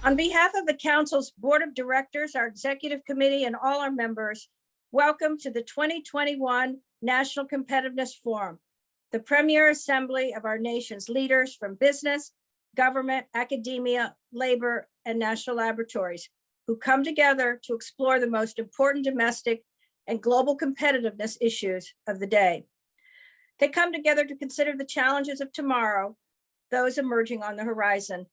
On behalf of the Council's Board of Directors, our Executive Committee, and all our members, welcome to the 2021 National Competitiveness Forum, the premier assembly of our nation's leaders from business, government, academia, labor, and national laboratories, who come together to explore the most important domestic and global competitiveness issues of the day. They come together to consider the challenges of tomorrow, those emerging on the horizon,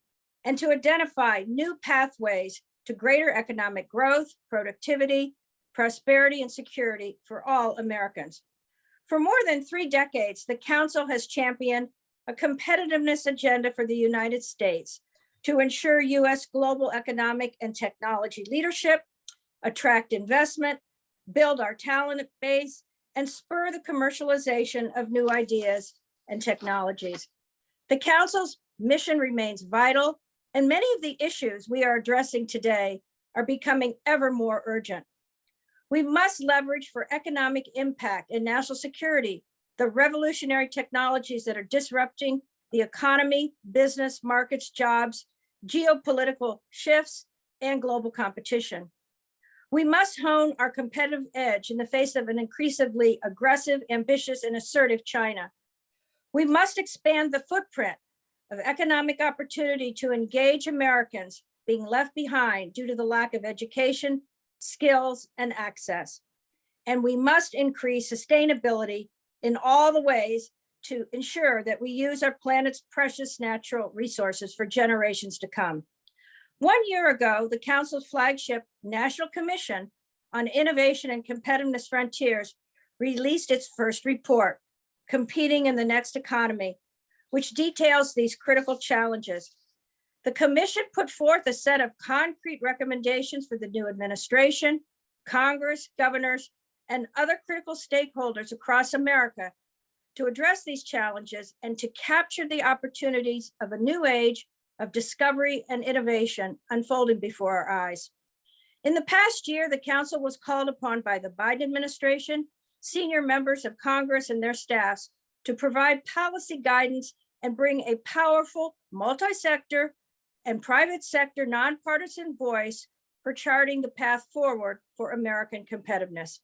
and to identify new pathways to greater economic growth, productivity, prosperity, and security for all Americans. For more than 3 decades, the Council has championed a competitiveness agenda for the United States to ensure U.S. global economic and technology leadership, attract investment, build our talent base, and spur the commercialization of new ideas and technologies. The Council's mission remains vital, and many of the issues we are addressing today are becoming ever more urgent. We must leverage for economic impact and national security the revolutionary technologies that are disrupting the economy, business, markets, jobs, geopolitical shifts, and global competition. We must hone our competitive edge in the face of an increasingly aggressive, ambitious, and assertive China. We must expand the footprint of economic opportunity to engage Americans being left behind due to the lack of education, skills, and access. And we must increase sustainability in all the ways to ensure that we use our planet's precious natural resources for generations to come. 1 year ago, the Council's flagship National Commission on Innovation and Competitiveness Frontiers released its first report, Competing in the Next Economy, which details these critical challenges. The Commission put forth a set of concrete recommendations for the new administration, Congress, governors, and other critical stakeholders across America to address these challenges and to capture the opportunities of a new age of discovery and innovation unfolding before our eyes. In the past year, the Council was called upon by the Biden administration, senior members of Congress, and their staffs to provide policy guidance and bring a powerful multi-sector and private sector nonpartisan voice for charting the path forward for American competitiveness.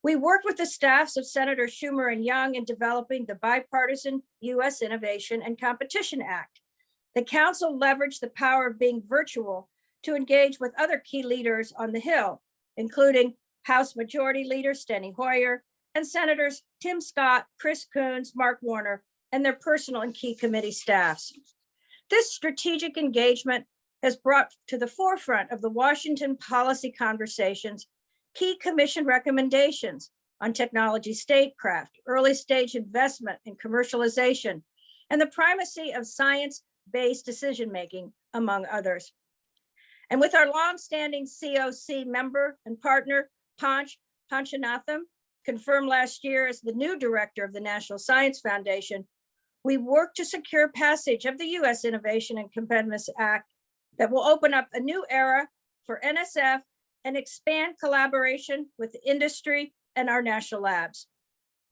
We worked with the staffs of Senator Schumer and Young in developing the bipartisan U.S. Innovation and Competition Act. The Council leveraged the power of being virtual to engage with other key leaders on the Hill, including House Majority Leader Steny Hoyer and Senators Tim Scott, Chris Coons, Mark Warner, and their personal and key committee staffs. This strategic engagement has brought to the forefront of the Washington policy conversations key commission recommendations on technology statecraft, early stage investment and commercialization, and the primacy of science-based decision-making, among others. And with our longstanding COC member and partner, Panch Panchanatham, confirmed last year as the new director of the National Science Foundation, we work to secure passage of the U.S. Innovation and Competitiveness Act that will open up a new era for NSF and expand collaboration with industry and our national labs.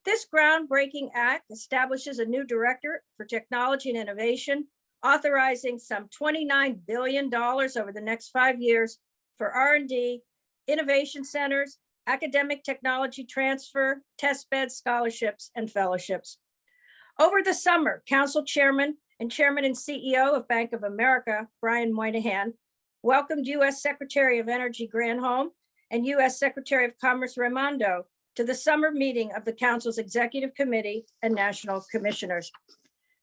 This groundbreaking act establishes a new director for technology and innovation, authorizing some $29 billion over the next 5 years for R&D, innovation centers, academic technology transfer, test beds, scholarships, and fellowships. Over the summer, Council Chairman and CEO of Bank of America, Brian Moynihan, welcomed U.S. Secretary of Energy Granholm and U.S. Secretary of Commerce Raimondo to the summer meeting of the Council's Executive Committee and National Commissioners.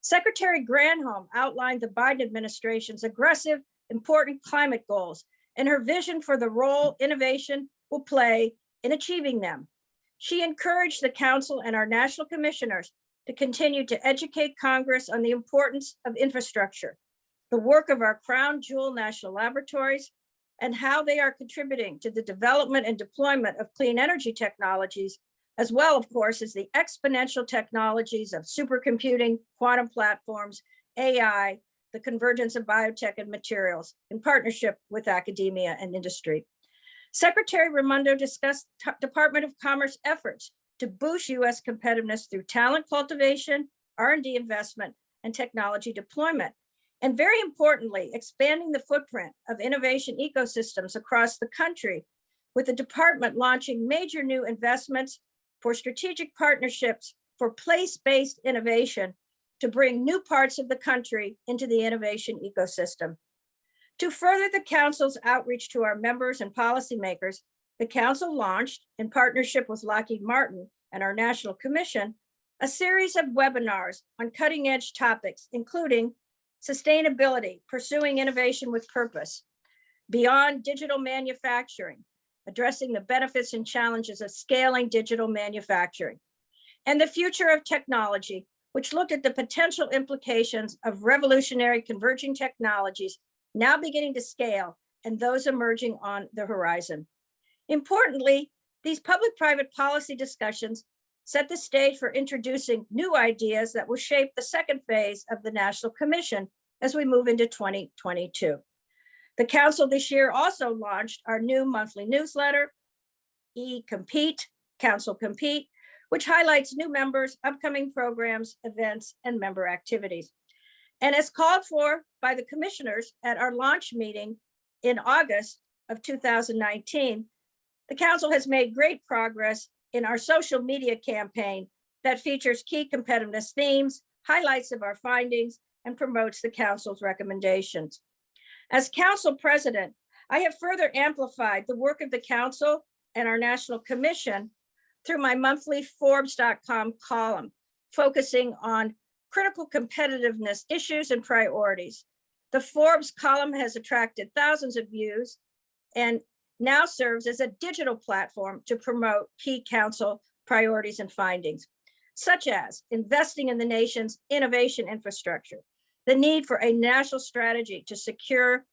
Secretary Granholm outlined the Biden administration's aggressive, important climate goals and her vision for the role innovation will play in achieving them. She encouraged the Council and our national commissioners to continue to educate Congress on the importance of infrastructure, the work of our crown jewel national laboratories, and how they are contributing to the development and deployment of clean energy technologies, as well, of course, as the exponential technologies of supercomputing, quantum platforms, AI, the convergence of biotech and materials in partnership with academia and industry. Secretary Raimondo discussed Department of Commerce efforts to boost U.S. competitiveness through talent cultivation, R&D investment, and technology deployment. And very importantly, expanding the footprint of innovation ecosystems across the country, with the department launching major new investments for strategic partnerships for place-based innovation to bring new parts of the country into the innovation ecosystem. To further the Council's outreach to our members and policymakers, the Council launched, in partnership with Lockheed Martin and our National Commission, a series of webinars on cutting-edge topics, including sustainability, pursuing innovation with purpose, beyond digital manufacturing, addressing the benefits and challenges of scaling digital manufacturing, and the future of technology, which looked at the potential implications of revolutionary converging technologies now beginning to scale and those emerging on the horizon. Importantly, these public-private policy discussions set the stage for introducing new ideas that will shape the second phase of the National Commission as we move into 2022. The Council this year also launched our new monthly newsletter, Compete, Council Compete, which highlights new members, upcoming programs, events, and member activities. And as called for by the commissioners at our launch meeting in August of 2019, the Council has made great progress in our social media campaign that features key competitiveness themes, highlights of our findings, and promotes the Council's recommendations. As Council President, I have further amplified the work of the Council and our National Commission through my monthly Forbes.com column, focusing on critical competitiveness issues and priorities. The Forbes column has attracted thousands of views and now serves as a digital platform to promote key Council priorities and findings, such as investing in the nation's innovation infrastructure, the need for a national strategy to secure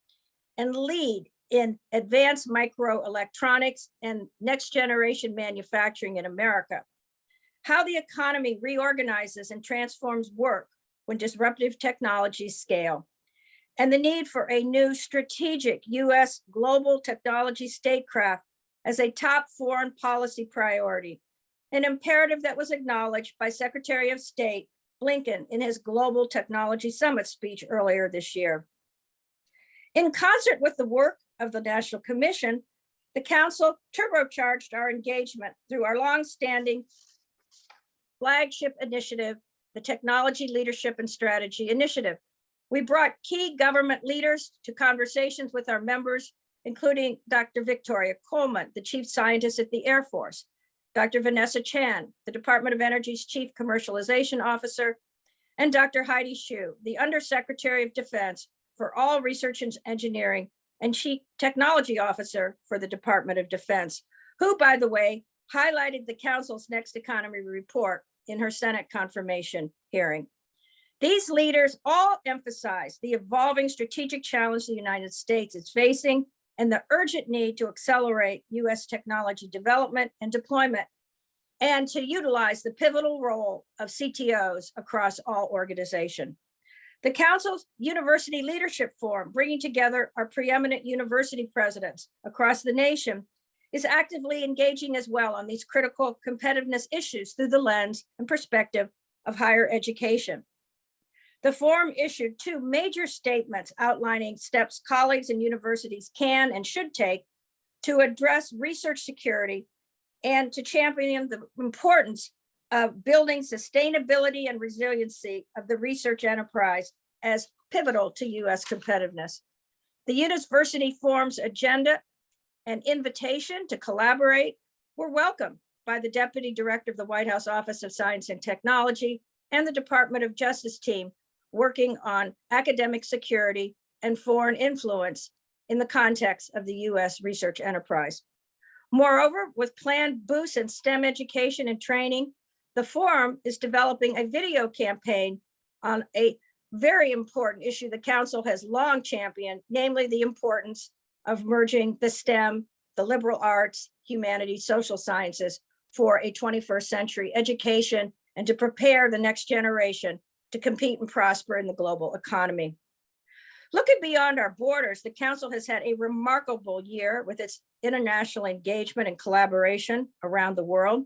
and lead in advanced microelectronics and next generation manufacturing in America, how the economy reorganizes and transforms work when disruptive technologies scale, and the need for a new strategic U.S. global technology statecraft as a top foreign policy priority, an imperative that was acknowledged by Secretary of State Blinken in his Global Technology Summit speech earlier this year. In concert with the work of the National Commission, the Council turbocharged our engagement through our longstanding flagship initiative, the Technology Leadership and Strategy Initiative. We brought key government leaders to conversations with our members, including Dr. Victoria Coleman, the Chief Scientist at the Air Force, Dr. Vanessa Chan, the Department of Energy's Chief Commercialization Officer, and Dr. Heidi Shyu, the Undersecretary of Defense for all Research and Engineering and Chief Technology Officer for the Department of Defense, who, by the way, highlighted the Council's Next Economy report in her Senate confirmation hearing. These leaders all emphasize the evolving strategic challenge the United States is facing and the urgent need to accelerate U.S. technology development and deployment, and to utilize the pivotal role of CTOs across all organizations. The Council's University Leadership Forum, bringing together our preeminent university presidents across the nation, is actively engaging as well on these critical competitiveness issues through the lens and perspective of higher education. The forum issued two major statements outlining steps colleagues and universities can and should take to address research security and to champion the importance of building sustainability and resiliency of the research enterprise as pivotal to U.S. competitiveness. The University Forum's agenda and invitation to collaborate were welcomed by the Deputy Director of the White House Office of Science and Technology and the Department of Justice team working on academic security and foreign influence in the context of the U.S. research enterprise. Moreover, with planned boosts in STEM education and training, the forum is developing a video campaign on a very important issue the Council has long championed, namely the importance of merging the STEM, the liberal arts, humanities, social sciences for a 21st century education and to prepare the next generation to compete and prosper in the global economy. Looking beyond our borders, the Council has had a remarkable year with its international engagement and collaboration around the world.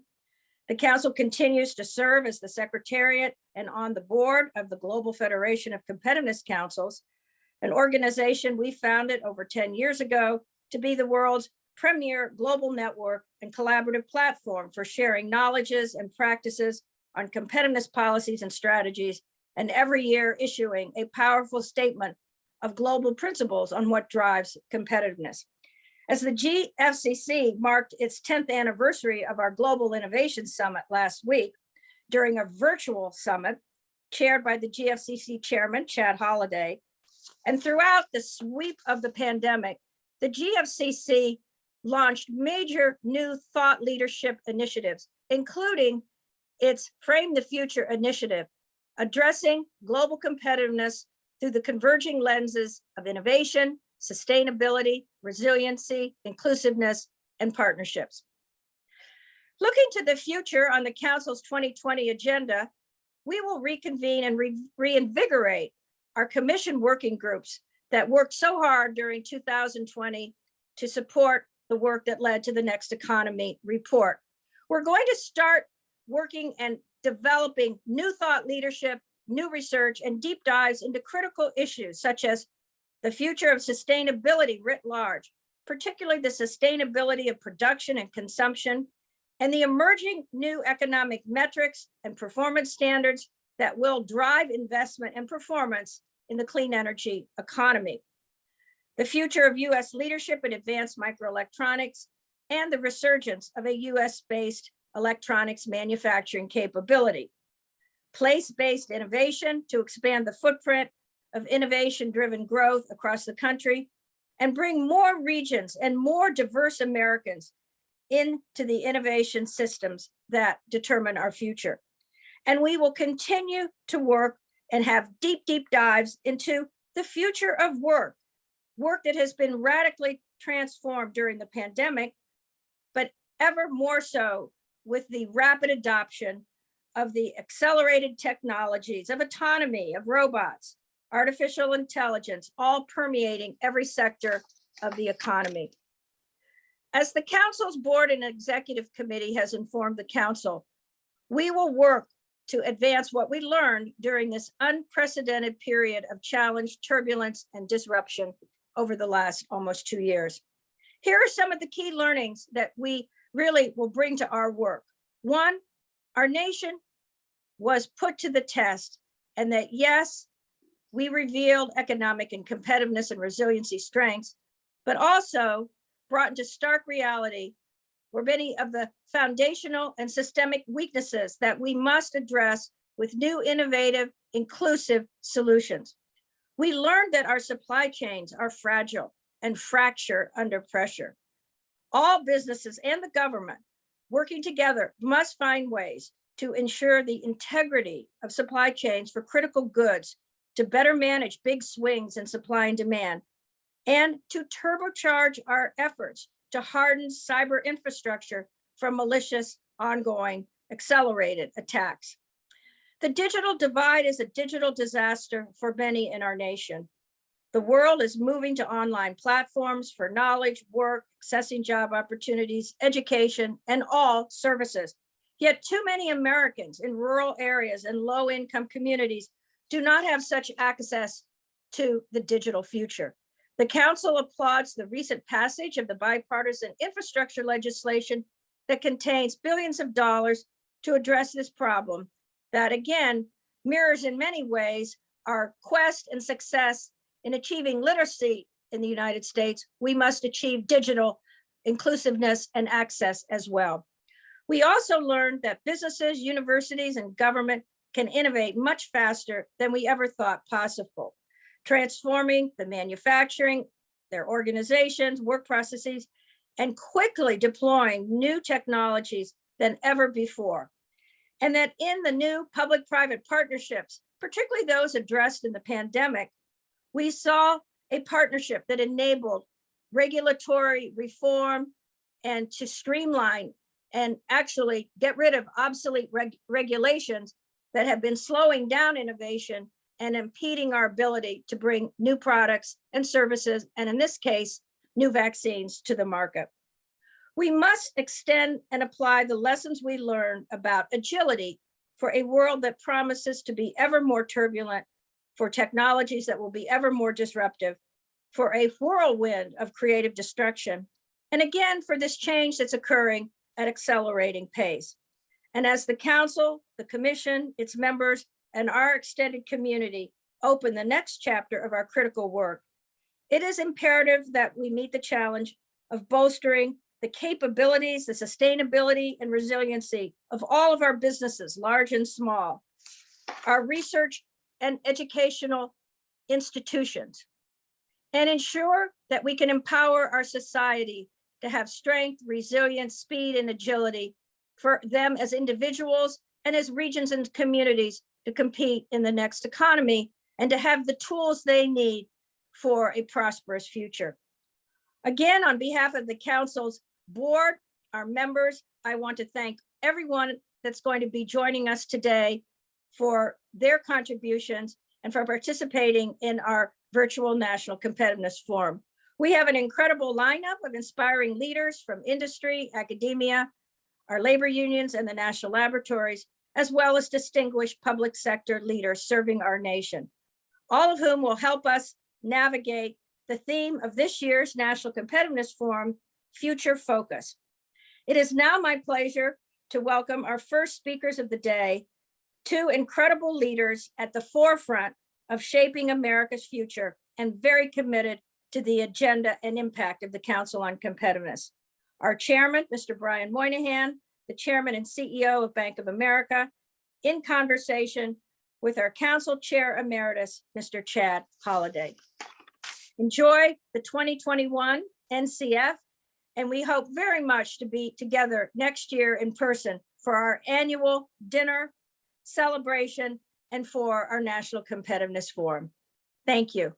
The Council continues to serve as the Secretariat and on the board of the Global Federation of Competitiveness Councils, an organization we founded over 10 years ago to be the world's premier global network and collaborative platform for sharing knowledges and practices on competitiveness policies and strategies, and every year issuing a powerful statement of global principles on what drives competitiveness. As the GFCC marked its 10th anniversary of our Global Innovation Summit last week, during a virtual summit chaired by the GFCC chairman, Chad Holliday, and throughout the sweep of the pandemic, the GFCC launched major new thought leadership initiatives, including its Frame the Future initiative, addressing global competitiveness through the converging lenses of innovation, sustainability, resiliency, inclusiveness, and partnerships. Looking to the future on the Council's 2020 agenda, we will reconvene and reinvigorate our commission working groups that worked so hard during 2020 to support the work that led to the Next Economy report. We're going to start working and developing new thought leadership, new research, and deep dives into critical issues such as the future of sustainability writ large, particularly the sustainability of production and consumption, and the emerging new economic metrics and performance standards that will drive investment and performance in the clean energy economy. The future of US leadership in advanced microelectronics, and the resurgence of a US-based electronics manufacturing capability. Place-based innovation to expand the footprint of innovation-driven growth across the country and bring more regions and more diverse Americans into the innovation systems that determine our future. And we will continue to work and have deep, deep dives into the future of work that has been radically transformed during the pandemic, but ever more so with the rapid adoption of the accelerated technologies of autonomy, of robots, artificial intelligence, all permeating every sector of the economy. As the Council's board and executive committee has informed the Council, we will work to advance what we learned during this unprecedented period of challenge, turbulence, and disruption over the last almost 2 years. Here are some of the key learnings that we really will bring to our work. One, our nation was put to the test, and that yes, we revealed economic and competitiveness and resiliency strengths, but also brought into stark reality were many of the foundational and systemic weaknesses that we must address with new, innovative, inclusive solutions. We learned that our supply chains are fragile and fracture under pressure. All businesses and the government working together must find ways to ensure the integrity of supply chains for critical goods, to better manage big swings in supply and demand, and to turbocharge our efforts to harden cyber infrastructure from malicious, ongoing, accelerated attacks. The digital divide is a digital disaster for many in our nation. The world is moving to online platforms for knowledge, work, accessing job opportunities, education, and all services. Yet too many Americans in rural areas and low-income communities do not have such access to the digital future. The Council applauds the recent passage of the bipartisan infrastructure legislation that contains billions of dollars to address this problem that, again, mirrors in many ways our quest and success in achieving literacy in the United States. We must achieve digital inclusiveness and access as well. We also learned that businesses, universities, and government can innovate much faster than we ever thought possible, transforming the manufacturing, their organizations, work processes, and quickly deploying new technologies than ever before. And that in the new public-private partnerships, particularly those addressed in the pandemic, we saw a partnership that enabled regulatory reform and to streamline and actually get rid of obsolete regulations that have been slowing down innovation and impeding our ability to bring new products and services, and in this case, new vaccines to the market. We must extend and apply the lessons we learned about agility for a world that promises to be ever more turbulent, for technologies that will be ever more disruptive, for a whirlwind of creative destruction, and again, for this change that's occurring at accelerating pace. And as the Council, the Commission, its members, and our extended community open the next chapter of our critical work, it is imperative that we meet the challenge of bolstering the capabilities, the sustainability, and resiliency of all of our businesses, large and small, our research and educational institutions, and ensure that we can empower our society to have strength, resilience, speed, and agility for them as individuals and as regions and communities to compete in the next economy and to have the tools they need for a prosperous future. Again, on behalf of the Council's board, our members, I want to thank everyone that's going to be joining us today for their contributions and for participating in our virtual National Competitiveness Forum. We have an incredible lineup of inspiring leaders from industry, academia, our labor unions, and the national laboratories, as well as distinguished public sector leaders serving our nation, all of whom will help us navigate the theme of this year's National Competitiveness Forum, Future Focus. It is now my pleasure to welcome our first speakers of the day, two incredible leaders at the forefront of shaping America's future and very committed to the agenda and impact of the Council on Competitiveness. Our chairman, Mr. Brian Moynihan, the chairman and CEO of Bank of America, in conversation with our Council Chair Emeritus, Mr. Chad Holliday. Enjoy the 2021 NCF, and we hope very much to be together next year in person for our annual dinner celebration and for our National Competitiveness Forum. Thank you.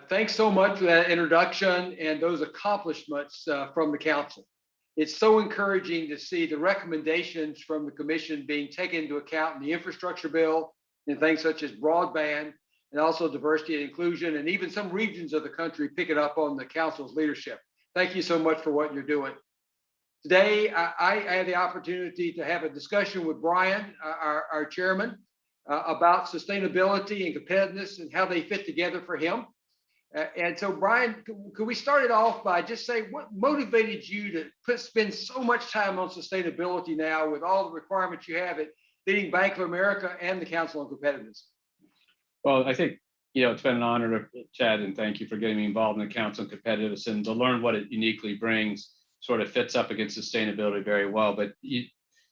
Thanks so much for that introduction and those accomplishments from the Council. It's so encouraging to see the recommendations from the Commission being taken into account in the infrastructure bill and things such as broadband and also diversity and inclusion, and even some regions of the country pick it up on the Council's leadership. Thank you so much for what you're doing. Today, I had the opportunity to have a discussion with Brian, our chairman, about sustainability and competitiveness and how they fit together for him. And so, Brian, could we start it off by just saying what motivated you to spend so much time on sustainability now with all the requirements you have at leading Bank of America and the Council on Competitiveness? Well, I think, it's been an honor, Chad, and thank you for getting me involved in the Council on Competitiveness, and to learn what it uniquely brings sort of fits up against sustainability very well. But at the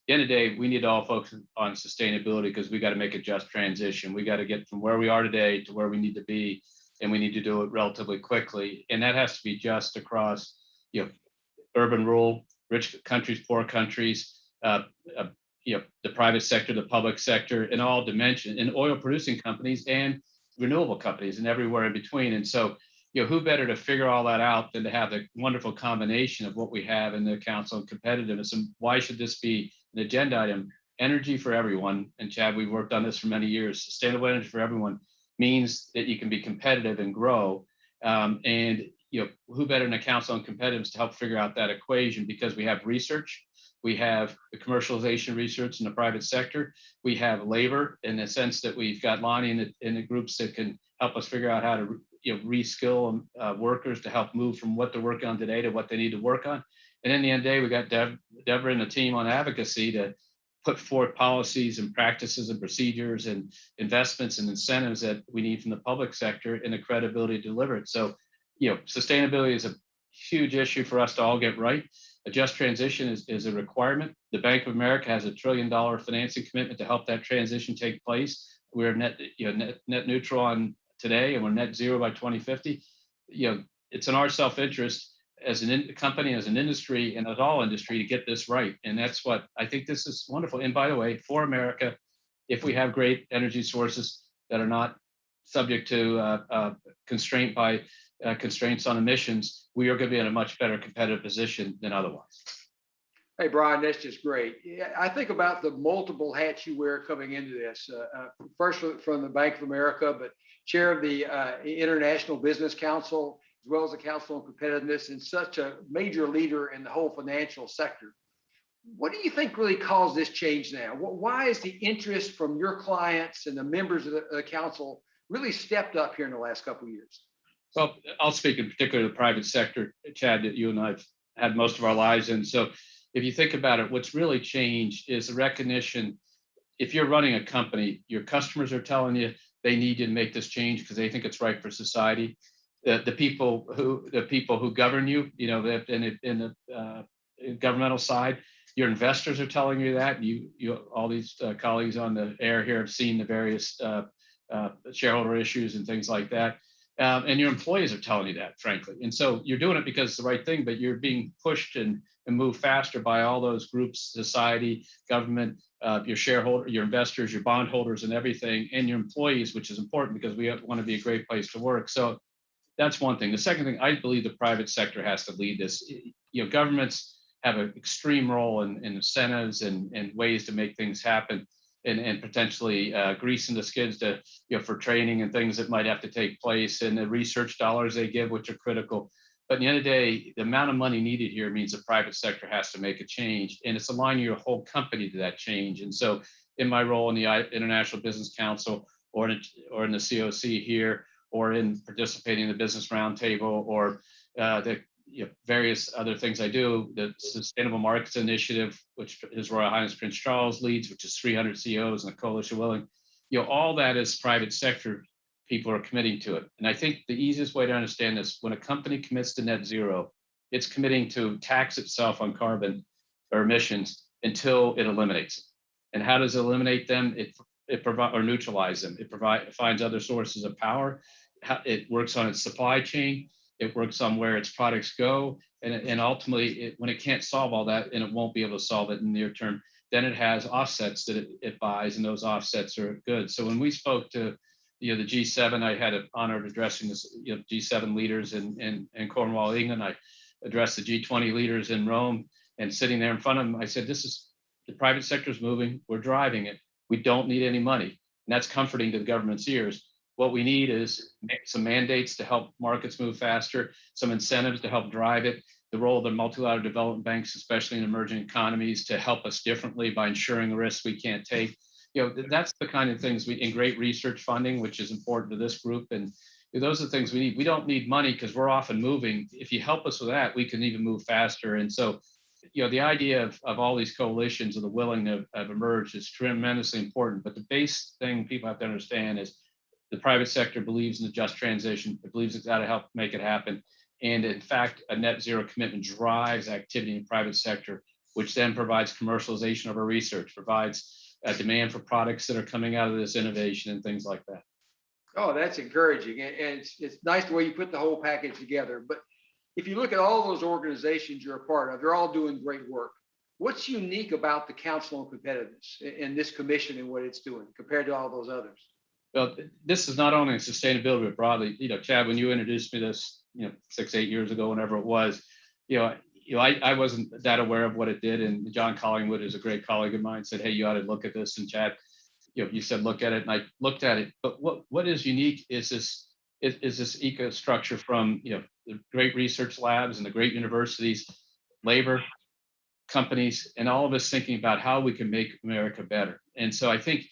end of the day, we need to all focus on sustainability because we got to make a just transition. We got to get from where we are today to where we need to be, and we need to do it relatively quickly. And that has to be just across, urban, rural, rich countries, poor countries, the private sector, the public sector, in all dimensions, and oil producing companies and renewable companies and everywhere in between. And so, who better to figure all that out than to have the wonderful combination of what we have in the Council on Competitiveness? And why should this be an agenda item? Energy for everyone. And Chad, we've worked on this for many years. Sustainable energy for everyone means that you can be competitive and grow. And who better than the Council on Competitiveness to help figure out that equation? Because we have research, we have the commercialization research in the private sector, we have labor in the sense that we've got Lonnie in the groups that can help us figure out how to reskill workers to help move from what they're working on today to what they need to work on. And in the end of the day, we got Deborah and the team on advocacy to put forth policies and practices and procedures and investments and incentives that we need from the public sector and the credibility to deliver it. So, sustainability is a huge issue for us to all get right. A just transition is a requirement. The Bank of America has $1 trillion financing commitment to help that transition take place. We're net neutral on today, and we're net zero by 2050. It's in our self-interest as a company, as an industry, and as all industry to get this right. And that's what I think this is wonderful. And by the way, for America, if we have great energy sources that are not subject to constraints on emissions, we are going to be in a much better competitive position than otherwise. Hey, Brian, that's just great. Yeah, I think about the multiple hats you wear coming into this. First from the Bank of America, but chair of the International Business Council, as well as the Council on Competitiveness, and such a major leader in the whole financial sector. What do you think really caused this change now? Why is the interest from your clients and the members of the council really stepped up here in the last couple of years? Well, I'll speak in particular to the private sector, Chad, that you and I've had most of our lives in. So if you think about it, what's really changed is the recognition. If you're running a company, your customers are telling you they need you to make this change because they think it's right for society. The people who govern you, in the governmental side, your investors are telling you that. You all these colleagues on the air here have seen the various shareholder issues and things like that. And your employees are telling you that, frankly. And so you're doing it because it's the right thing, but you're being pushed and moved faster by all those groups, society, government, your shareholder, your investors, your bondholders, and everything, and your employees, which is important because we want to be a great place to work. So that's one thing. The second thing, I believe the private sector has to lead this. Governments have an extreme role in incentives and ways to make things happen. And potentially greasing the skids to, for training and things that might have to take place, and the research dollars they give, which are critical. But at the end of the day, the amount of money needed here means the private sector has to make a change, and it's aligning your whole company to that change. And so in my role in the International Business Council or in the COC here, or in participating in the Business Roundtable, or the various other things I do, the Sustainable Markets Initiative, which His Royal Highness Prince Charles leads, which is 300 CEOs and a coalition willing, all that is private sector people are committing to it. And I think the easiest way to understand this, when a company commits to net zero, it's committing to tax itself on carbon or emissions until it eliminates them. And how does it eliminate them? It provide or neutralize them. It finds other sources of power. It works on its supply chain. It works on where its products go, and ultimately, when it can't solve all that, and it won't be able to solve it in the near term, then it has offsets that it buys, and those offsets are good. So when we spoke to the G7, I had an honor of addressing this G7 leaders in Cornwall, England. I addressed the G20 leaders in Rome, and sitting there in front of them, I said, "This is the private sector is moving. We're driving it. We don't need any money," and that's comforting to the government's ears. What we need is some mandates to help markets move faster, some incentives to help drive it, the role of the multilateral development banks, especially in emerging economies, to help us differently by ensuring risks we can't take. That's the kind of things in great research funding, which is important to this group. And those are the things we need. We don't need money because we're often moving. If you help us with that, we can even move faster. And so, the idea of all these coalitions and the willing to have emerged is tremendously important. But the base thing people have to understand is the private sector believes in the just transition. It believes it's got to help make it happen. And in fact, a net zero commitment drives activity in the private sector, which then provides commercialization of our research, provides a demand for products that are coming out of this innovation and things like that. Oh, that's encouraging. And it's nice the way you put the whole package together. But if you look at all those organizations you're a part of, they're all doing great work. What's unique about the Council on Competitiveness and this commission and what it's doing compared to all those others? Well, this is not only sustainability, but broadly, Chad, when you introduced me this, 6-8 years ago, whenever it was, I wasn't that aware of what it did. And John Collingwood is a great colleague of mine, said, "Hey, you ought to look at this." And Chad, you said, "Look at it." And I looked at it. But what is unique is this eco structure from, the great research labs and the great universities, labor, companies, and all of us thinking about how we can make America better. And so I think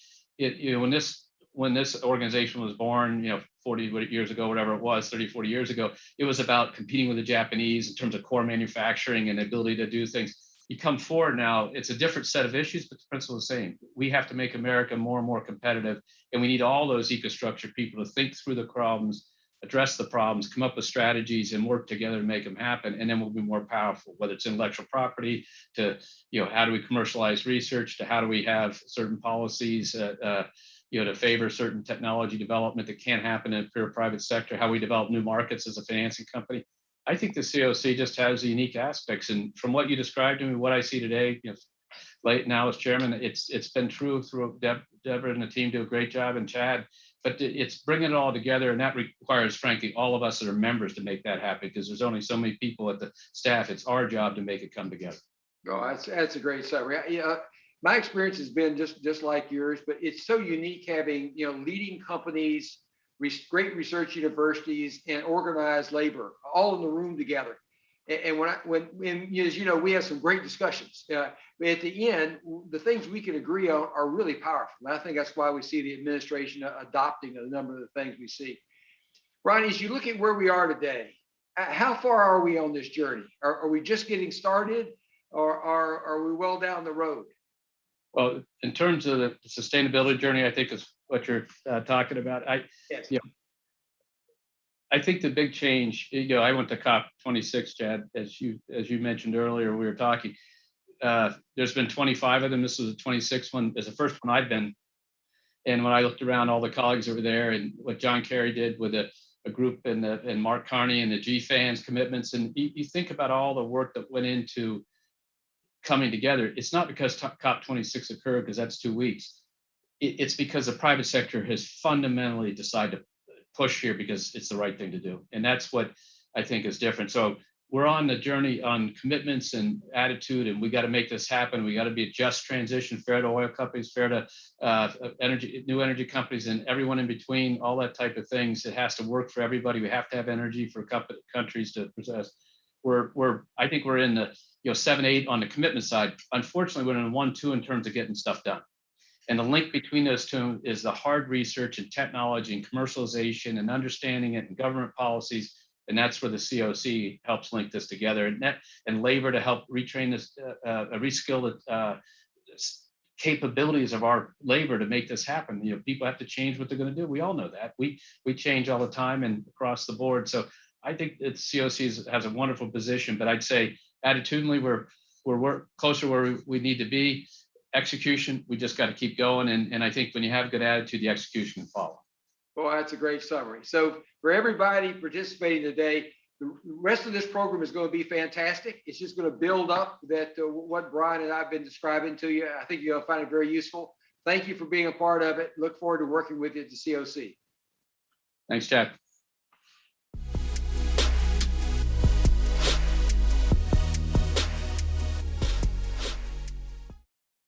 when this organization was born, 40 years ago, whatever it was, 30, 40 years ago, it was about competing with the Japanese in terms of core manufacturing and the ability to do things. You come forward now, it's a different set of issues, but the principle is the same. We have to make America more and more competitive, and we need all those eco-structure people to think through the problems, address the problems, come up with strategies, and work together to make them happen. And then we'll be more powerful, whether it's intellectual property to, how do we commercialize research, to how do we have certain policies, to favor certain technology development that can't happen in a pure private sector, how we develop new markets as a financing company. I think the COC just has unique aspects. And from what you described to me, what I see today, late now as chairman, it's been true through Deborah and the team do a great job, and Chad, but it's bringing it all together. And that requires, frankly, all of us that are members to make that happen, because there's only so many people at the staff. It's our job to make it come together. Oh, that's a great summary. My experience has been just like yours, but it's so unique having leading companies, great research universities, and organized labor all in the room together. And as you know, we have some great discussions. But at the end, the things we can agree on are really powerful. And I think that's why we see the administration adopting a number of the things we see. Ronnie, as you look at where we are today, how far are we on this journey? Are we just getting started, or are we well down the road? Well, in terms of the sustainability journey, I think is what you're talking about. Yes. I think the big change, I went to COP26, Chad, as you mentioned earlier, we were talking. There's been 25 of them. This was the 26th one. It's the first one I've been. And when I looked around, all the colleagues that were there, and what John Kerry did with a group and Mark Carney and the GFAN's commitments, and you think about all the work that went into coming together. It's not because COP26 occurred, because that's 2 weeks. It's because the private sector has fundamentally decided to push here because it's the right thing to do. And that's what I think is different. So we're on the journey on commitments and attitude, and we got to make this happen. We got to be a just transition, fair to oil companies, fair to new energy companies, and everyone in between, all that type of things. It has to work for everybody. We have to have energy for countries to possess. I think we're in the 7, 8 on the commitment side. Unfortunately, we're in 1, 2 in terms of getting stuff done. And the link between those two is the hard research and technology and commercialization and understanding it and government policies. And that's where the COC helps link this together, and labor to help retrain this, reskill the capabilities of our labor to make this happen. People have to change what they're going to do. We all know that. We change all the time and across the board. So I think that COC has a wonderful position, but I'd say attitudinally, we're closer where we need to be. Execution, we just got to keep going. And I think when you have good attitude, the execution can follow. Well, that's a great summary. So for everybody participating today, the rest of this program is going to be fantastic. It's just going to build up that what Brian and I've been describing to you. I think you'll find it very useful. Thank you for being a part of it. Look forward to working with you at the COC. Thanks, Chad.